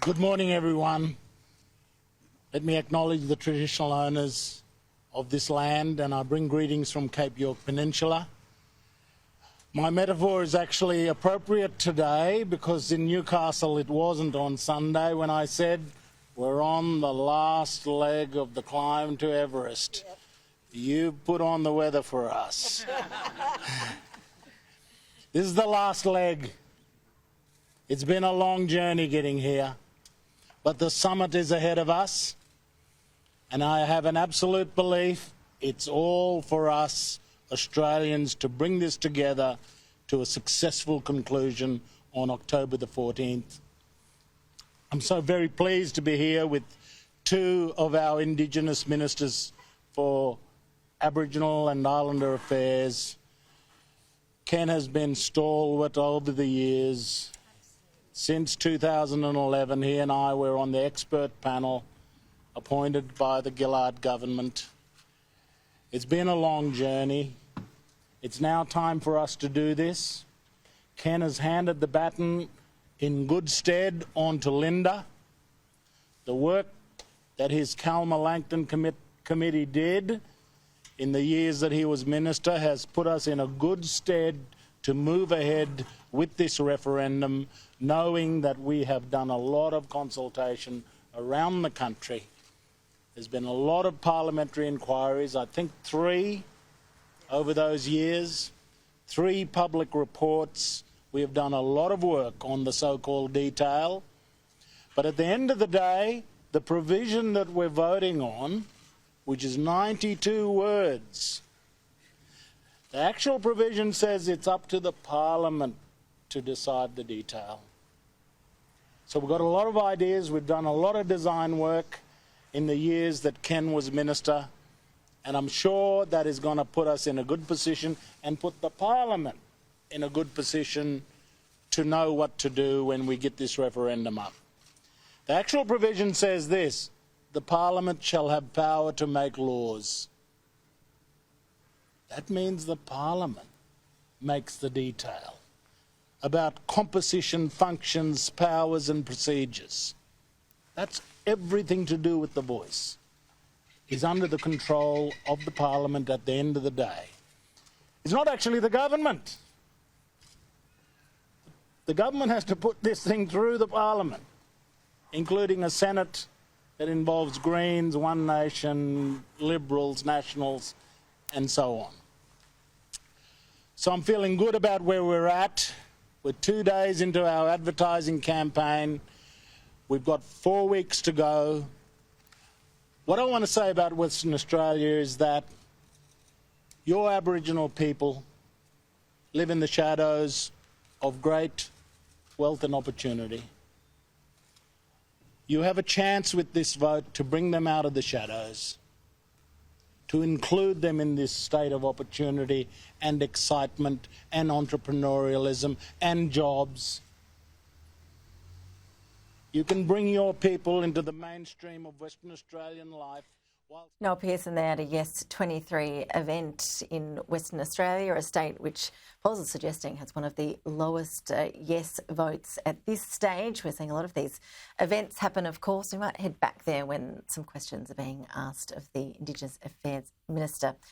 Good morning, everyone. Let me acknowledge the traditional owners of this land, and I bring greetings from Cape York Peninsula. My metaphor is actually appropriate today because in Newcastle it wasn't on Sunday when I said we're on the last leg of the climb to Everest. Yep. You put on the weather for us. This is the last leg. It's been a long journey getting here, but the summit is ahead of us, and I have an absolute belief it's all for us Australians to bring this together to a successful conclusion on October the 14th. I'm so very pleased to be here with two of our Indigenous ministers for Aboriginal and Islander Affairs. Ken has been stalwart over the years. Since 2011, he and I were on the expert panel appointed by the Gillard government. It's been a long journey. It's now time for us to do this. Ken has handed the baton in good stead on to Linda. The work that his Kalma-Langton committee did in the years that he was minister has put us in a good stead to move ahead with this referendum, knowing that we have done a lot of consultation around the country. There's been a lot of parliamentary inquiries, I think 3 over those years, 3 public reports. We have done a lot of work on the so-called detail. But at the end of the day, the provision that we're voting on, which is 92 words, the actual provision says it's up to the Parliament to decide the detail. So we've got a lot of ideas. We've done a lot of design work in the years that Ken was minister, and I'm sure that is going to put us in a good position and put the Parliament in a good position to know what to do when we get this referendum up. The actual provision says this: the Parliament shall have power to make laws. That means the Parliament makes the detail about composition, functions, powers and procedures. That's everything to do with the voice. Is under the control of the Parliament at the end of the day. It's not actually the government. The government has to put this thing through the Parliament, including a Senate that involves Greens, One Nation, Liberals, Nationals, and so on. So I'm feeling good about where we're at. We're 2 days into our advertising campaign. We've got 4 weeks to go. What I want to say about Western Australia is that your Aboriginal people live in the shadows of great wealth and opportunity. You have a chance with this vote to bring them out of the shadows, to include them in this state of opportunity and excitement and entrepreneurialism and jobs. You can bring your people into the mainstream of Western Australian life. Noel Pearson there at a Yes 23 event in Western Australia, a state which polls are suggesting has one of the lowest yes votes at this stage. We're seeing a lot of these events happen, of course. We might head back there when some questions are being asked of the Indigenous Affairs Minister.